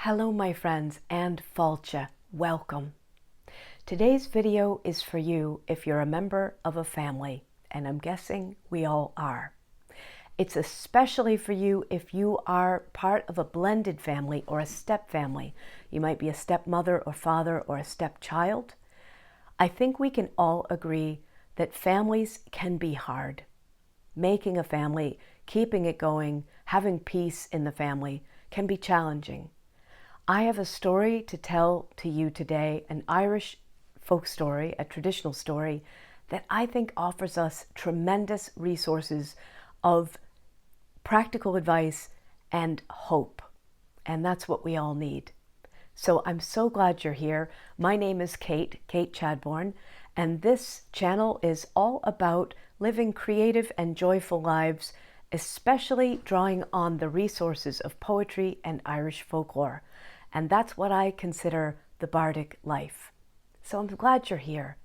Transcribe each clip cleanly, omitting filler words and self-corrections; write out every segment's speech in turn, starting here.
Hello my friends and folktale, welcome. Today's video is for you if you're a member of a family, and I'm guessing we all are. It's especially for you if you are part of a blended family or a step family. You might be a stepmother or father or a stepchild. I think we can all agree that families can be hard. Making a family, keeping it going, having peace in the family can be challenging. I have a story to tell to you today, an Irish folk story, a traditional story that I think offers us tremendous resources of practical advice and hope. And that's what we all need. So I'm so glad you're here. My name is Kate Chadbourne, and this channel is all about living creative and joyful lives, especially drawing on the resources of poetry and Irish folklore. And that's what I consider the bardic life. So I'm glad you're here.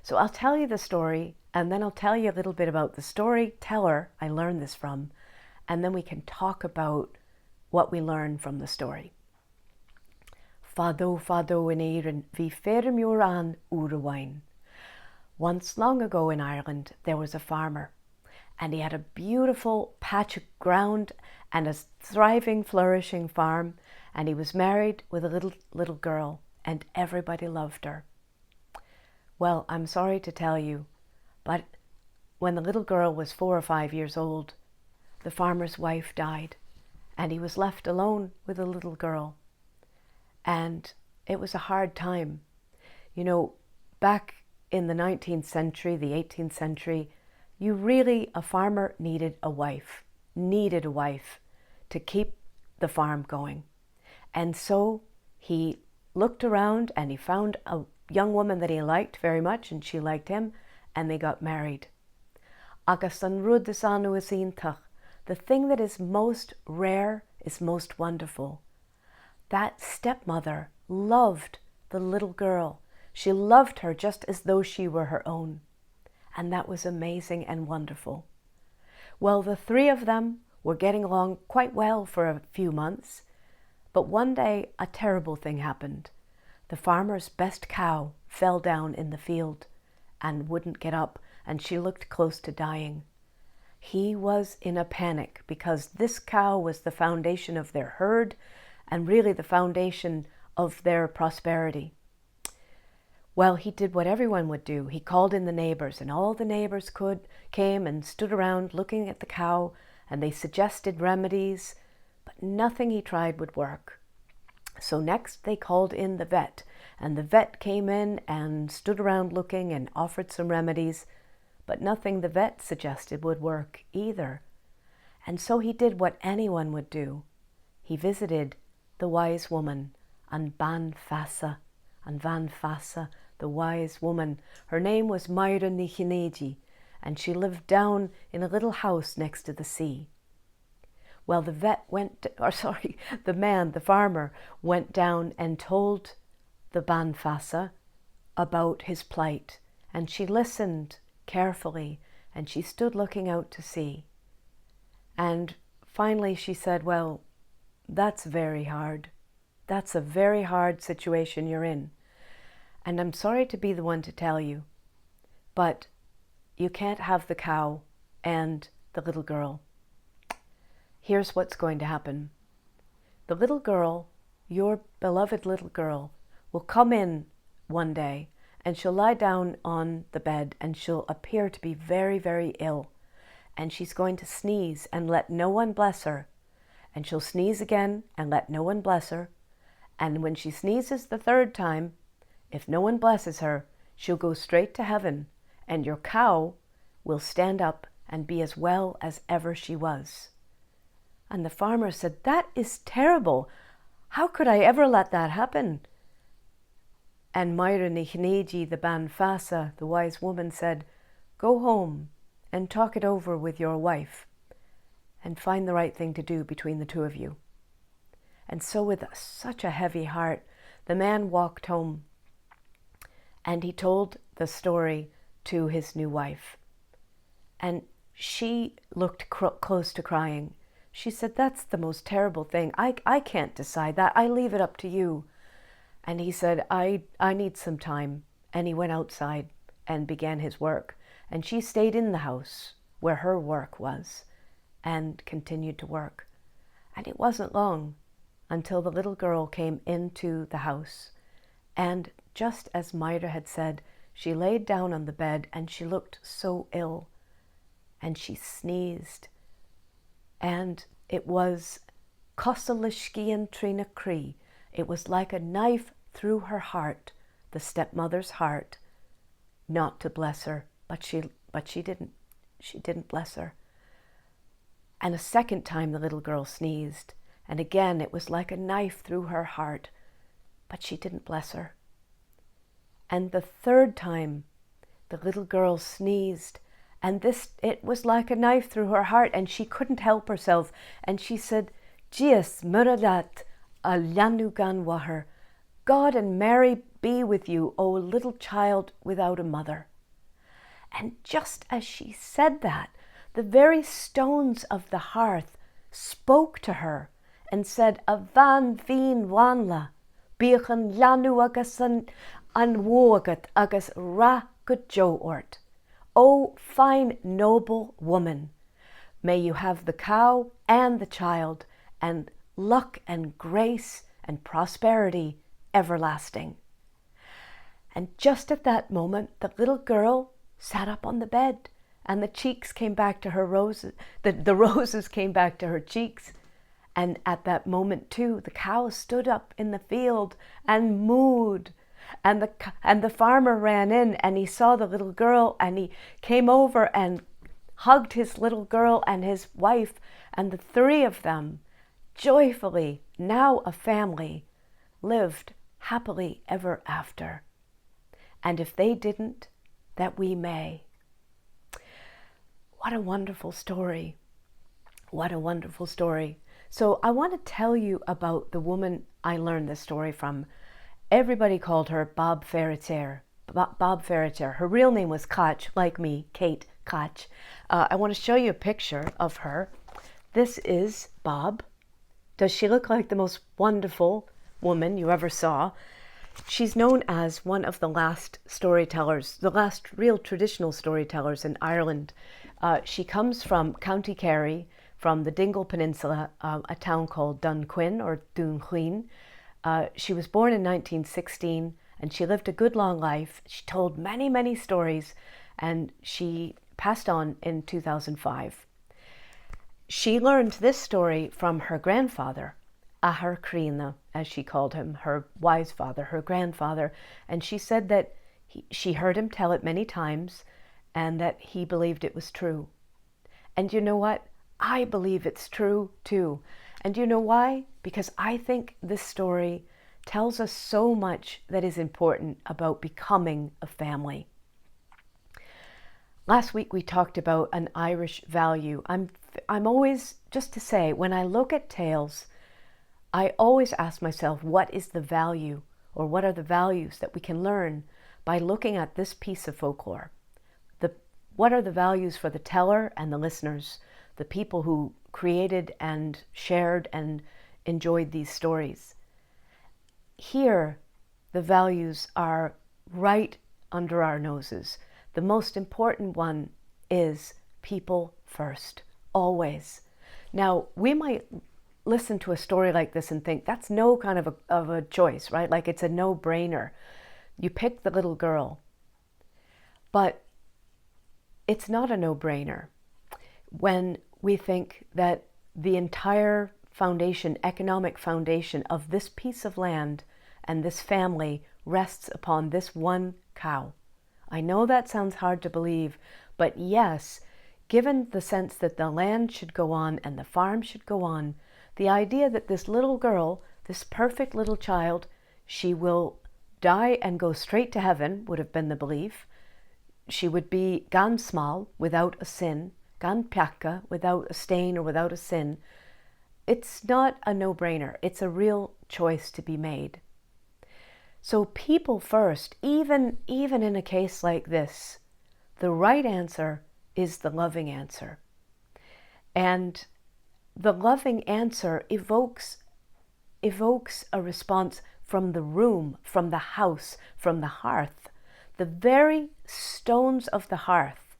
So I'll tell you the story, and then I'll tell you a little bit about the storyteller I learned this from, and then we can talk about what we learn from the story. Fado in Éireann, bhí Feiritéar an Uruwain. Once long ago in Ireland, there was a farmer, and he had a beautiful patch of ground and a thriving, flourishing farm, and he was married with a little girl, and everybody loved her. Well, I'm sorry to tell you, but when the little girl was 4 or 5 years old, the farmer's wife died, and he was left alone with a little girl. And it was a hard time. You know, back in the 19th century, the 18th century, a farmer needed a wife to keep the farm going. And so he looked around and he found a young woman that he liked very much, and she liked him, and they got married. Agus an rud is Cnuas-scéalta. The thing that is most rare is most wonderful. That stepmother loved the little girl. She loved her just as though she were her own. And that was amazing and wonderful. Well, the three of them were getting along quite well for a few months. But one day, a terrible thing happened. The farmer's best cow fell down in the field and wouldn't get up, and she looked close to dying. He was in a panic because this cow was the foundation of their herd and really the foundation of their prosperity. Well, he did what everyone would do. He called in the neighbors, and all the neighbors came and stood around looking at the cow, and they suggested remedies, but nothing he tried would work. So next they called in the vet, and the vet came in and stood around looking and offered some remedies, but nothing the vet suggested would work either. And so he did what anyone would do. He visited the wise woman, an Bab Feiritear, the wise woman. Her name was Cnuasach, and she lived down in a little house next to the sea. Well, the farmer went down and told the Bab Feiritear about his plight, and she listened carefully, and she stood looking out to sea. And finally she said, well, that's very hard. That's a very hard situation you're in. And I'm sorry to be the one to tell you, but you can't have the cow and the little girl. Here's what's going to happen. The little girl, your beloved little girl, will come in one day, and she'll lie down on the bed, and she'll appear to be very, very ill. And she's going to sneeze and let no one bless her. And she'll sneeze again and let no one bless her. And when she sneezes the third time, if no one blesses her, she'll go straight to heaven, and your cow will stand up and be as well as ever she was. And the farmer said, that is terrible. How could I ever let that happen? And Cnuasach, the Bab Feiritear, the wise woman, said, go home and talk it over with your wife and find the right thing to do between the two of you. And so with such a heavy heart, the man walked home, and he told the story to his new wife. And she looked close to crying. She said, "That's the most terrible thing. I can't decide that. I leave it up to you." And he said, I need some time. And he went outside and began his work. And she stayed in the house where her work was and continued to work. And it wasn't long until the little girl came into the house. And just as Maida had said, she laid down on the bed and she looked so ill. And she sneezed. And it was Cnuasach. It was like a knife through her heart, the stepmother's heart, not to bless her, but she didn't bless her. And a second time the little girl sneezed, and again it was like a knife through her heart, but she didn't bless her. And the third time the little girl sneezed, and it was like a knife through her heart, and she couldn't help herself, and she said, "Jes muradat a lanugan wahar, God and Mary be with you, O little child without a mother." And just as she said that, the very stones of the hearth spoke to her and said, "Avan vin wanla, biachan lanu agus an wogat agus ra good jo ort. O fine noble woman, may you have the cow and the child, and luck and grace and prosperity everlasting." And just at that moment, the little girl sat up on the bed, and the cheeks came back to her roses, the roses came back to her cheeks. And at that moment too, the cow stood up in the field and mooed. And the farmer ran in, and he saw the little girl, and he came over and hugged his little girl and his wife, and the three of them, joyfully, now a family, lived happily ever after. And if they didn't, that we may. What a wonderful story. What a wonderful story. So I want to tell you about the woman I learned this story from. Everybody called her Bab Feiritear. Bab Feiritear. Her real name was Koch, like me, Kate Koch. I want to show you a picture of her. This is Bab. Does she look like the most wonderful woman you ever saw? She's known as one of the last storytellers, the last real traditional storytellers in Ireland. She comes from County Kerry, from the Dingle Peninsula, a town called Dunquin or Dunquin. She was born in 1916, and she lived a good long life. She told many, many stories, and she passed on in 2005. She learned this story from her grandfather, Ahar Creana, as she called him, her wise father, her grandfather, and she said that she heard him tell it many times and that he believed it was true. And you know what? I believe it's true too. And you know why? Because I think this story tells us so much that is important about becoming a family. Last week we talked about an Irish value. I'm always, just to say, when I look at tales, I always ask myself, what is the value, or what are the values that we can learn by looking at this piece of folklore? What are the values for the teller and the listeners, the people who created and shared and enjoyed these stories? Here, the values are right under our noses. The most important one is people first, always. Now, we might listen to a story like this and think that's no kind of a choice, right? Like it's a no-brainer. You pick the little girl. But it's not a no-brainer when we think that the entire foundation, economic foundation of this piece of land and this family rests upon this one cow. I know that sounds hard to believe, but yes, given the sense that the land should go on and the farm should go on, the idea that this little girl, this perfect little child, she will die and go straight to heaven would have been the belief. She would be gan small, without a sin, gan piaka, without a stain or without a sin. It's not a no-brainer. It's a real choice to be made. So people first, even in a case like this, the right answer is the loving answer. And the loving answer evokes a response from the room, from the house, from the hearth. The very stones of the hearth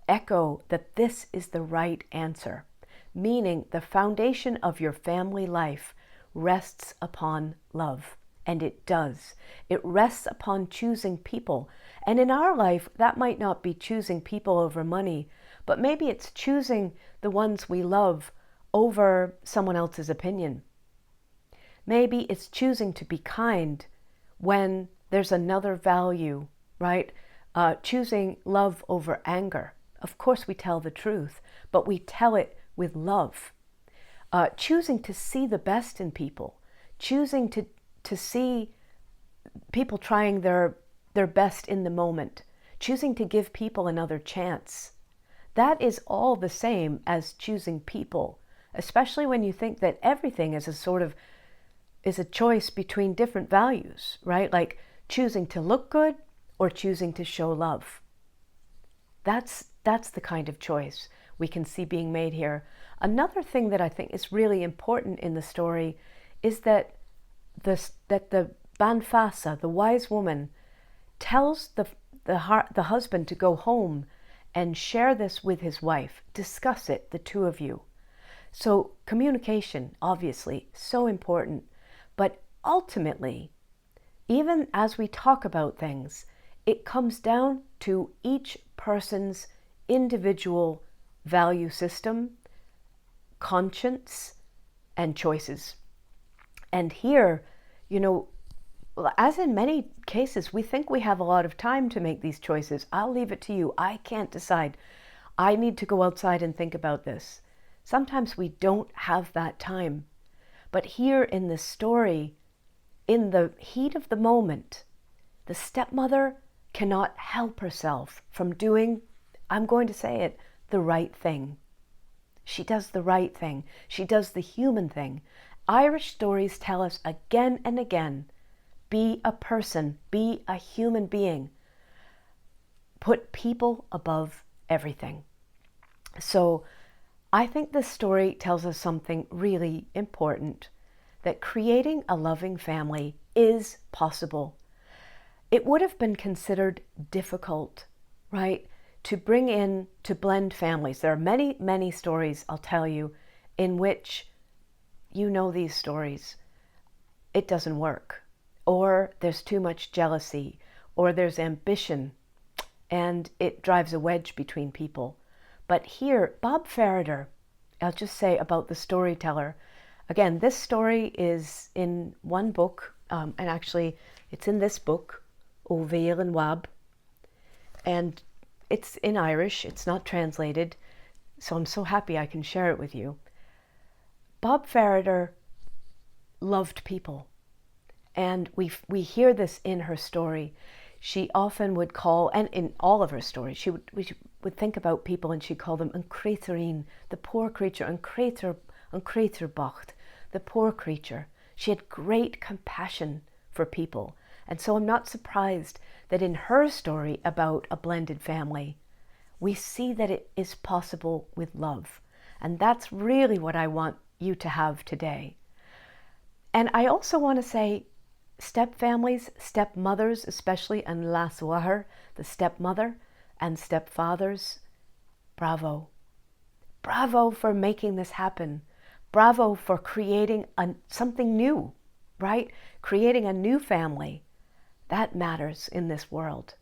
echo that this is the right answer, meaning the foundation of your family life rests upon love. And it does. It rests upon choosing people. And in our life, that might not be choosing people over money, but maybe it's choosing the ones we love over someone else's opinion. Maybe it's choosing to be kind when there's another value, right? Choosing love over anger. Of course, we tell the truth, but we tell it with love. Choosing to see the best in people. Choosing to see people trying their best in the moment. Choosing to give people another chance. That is all the same as choosing people, especially when you think that everything is a choice between different values, right? Like choosing to look good or choosing to show love. That's the kind of choice we can see being made here. Another thing that I think is really important in the story is that the Banfasa, the wise woman, tells the husband to go home and share this with his wife. Discuss it, the two of you. So communication, obviously, so important. But ultimately, even as we talk about things, it comes down to each person's individual value system, conscience, and choices. And here, as in many cases, we think we have a lot of time to make these choices. I'll leave it to you. I can't decide. I need to go outside and think about this. Sometimes we don't have that time. But here in this story, in the heat of the moment, the stepmother cannot help herself from doing, I'm going to say it, the right thing. She does the right thing. She does the human thing. Irish stories tell us again and again, be a person, be a human being. Put people above everything. So I think this story tells us something really important, that creating a loving family is possible. It would have been considered difficult, right, to blend families. There are many, many stories, I'll tell you, in which these stories. It doesn't work, or there's too much jealousy, or there's ambition, and it drives a wedge between people. But here, Bab Feiritear, I'll just say about the storyteller. Again, this story is in one book, and actually it's in this book, O Bhéal and Bhab, and it's in Irish, it's not translated, so I'm so happy I can share it with you. Bab Feiritear loved people, and we hear this in her story. She often would call, and in all of her stories, we would think about people and she'd call them an creaturine, the poor creature, an creatur bocht, the poor creature. She had great compassion for people. And so I'm not surprised that in her story about a blended family, we see that it is possible with love. And that's really what I want you to have today. And I also want to say, stepfamilies, stepmothers, especially, and laswahar, the stepmother, and stepfathers, bravo. Bravo for making this happen. Bravo for creating something new, right? Creating a new family. That matters in this world.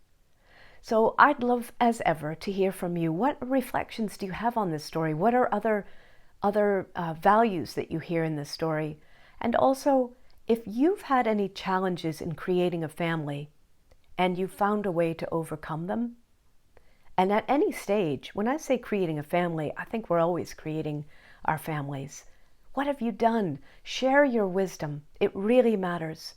So I'd love, as ever, to hear from you. What reflections do you have on this story? What are other values that you hear in this story? And also, if you've had any challenges in creating a family and you found a way to overcome them, and at any stage, when I say creating a family, I think we're always creating our families. What have you done? Share your wisdom. It really matters.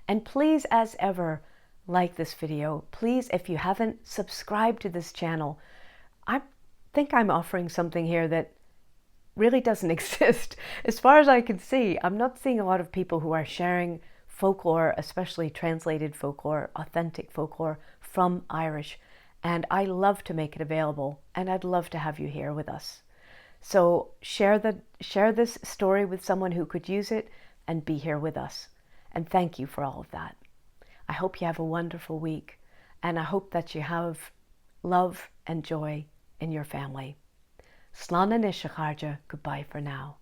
And please, as ever, like this video. Please, if you haven't subscribed to this channel, I think I'm offering something here that really doesn't exist. As far as I can see, I'm not seeing a lot of people who are sharing folklore, especially translated folklore, authentic folklore from Irish. And I love to make it available, and I'd love to have you here with us. So share this story with someone who could use it and be here with us. And thank you for all of that. I hope you have a wonderful week, and I hope that you have love and joy in your family. Slán na nisise chairde, goodbye for now.